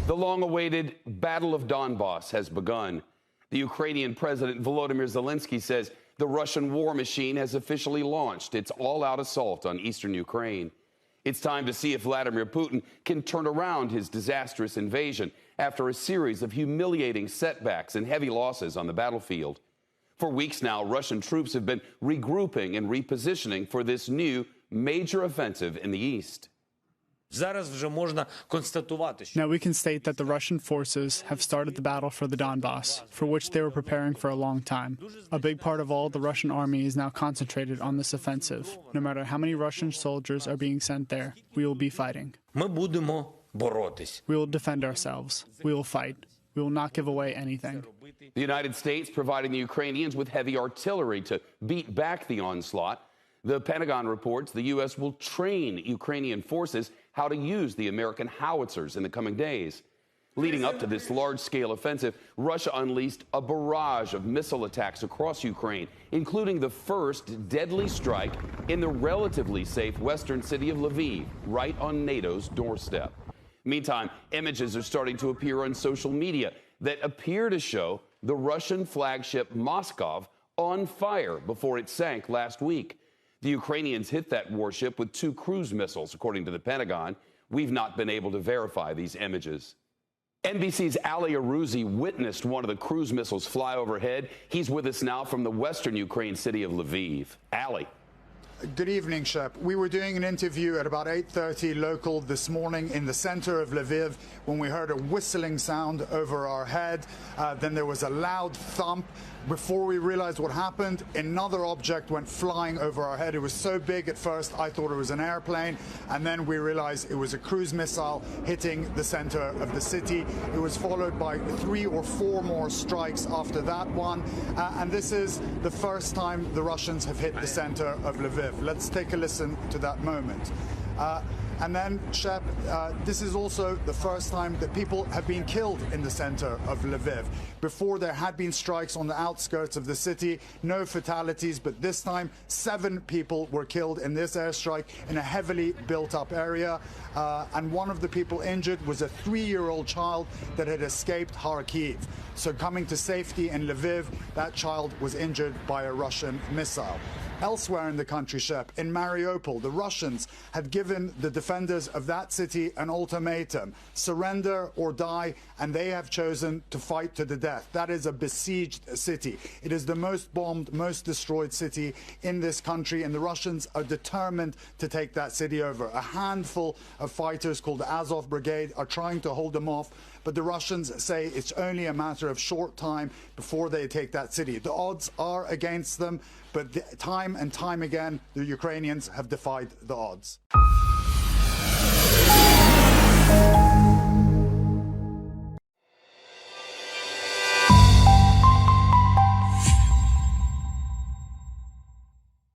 The long-awaited Battle of Donbas has begun. The Ukrainian President Volodymyr Zelensky says the Russian war machine has officially launched its all-out assault on eastern Ukraine. It's time to see if Vladimir Putin can turn around his disastrous invasion after a series of humiliating setbacks and heavy losses on the battlefield. For weeks now, Russian troops have been regrouping and repositioning for this new major offensive in the east. Now we can state that the Russian forces have started the battle for the Donbas, for which they were preparing for a long time. A big part of all the Russian army is now concentrated on this offensive. No matter how many Russian soldiers are being sent there, we will be fighting. We will defend ourselves. We will fight. We will not give away anything. The United States providing the Ukrainians with heavy artillery to beat back the onslaught. The Pentagon reports the U.S. will train Ukrainian forces how to use the American howitzers in the coming days. Leading up to this large-scale offensive, Russia unleashed a barrage of missile attacks across Ukraine, including the first deadly strike in the relatively safe western city of Lviv, right on NATO's doorstep. Meantime, images are starting to appear on social media that appear to show the Russian flagship Moskov on fire before it sank last week. The Ukrainians hit that warship with 2 cruise missiles, according to the Pentagon. We've not been able to verify these images. NBC's Ali Arouzi witnessed one of the cruise missiles fly overhead. He's with us now from the western Ukraine city of Lviv. Ali. Good evening, Shep. We were doing an interview at about 8:30 local this morning in the center of Lviv when we heard a whistling sound over our head. Then there was a loud thump. Before we realized what happened, another object went flying over our head. It was so big at first, I thought it was an airplane. And then we realized it was a cruise missile hitting the center of the city. It was followed by 3 or 4 more strikes after that one. And this is the first time the Russians have hit the center of Lviv. Let's take a listen to that moment. And then, Shep, this is also the first time that people have been killed in the center of Lviv. Before, there had been strikes on the outskirts of the city, no fatalities, but this time 7 people were killed in this airstrike in a heavily built-up area. And one of the people injured was a 3-year-old child that had escaped Kharkiv. So coming to safety in Lviv, that child was injured by a Russian missile. Elsewhere in the country, Shep, in Mariupol, the Russians had given the defenders of that city an ultimatum: surrender or die, and they have chosen to fight to the death. That is a besieged city. It is the most bombed, most destroyed city in this country, and the Russians are determined to take that city over. A handful of fighters called the Azov Brigade are trying to hold them off, but the Russians say it's only a matter of short time before they take that city. The odds are against them, but time and time again, the Ukrainians have defied the odds.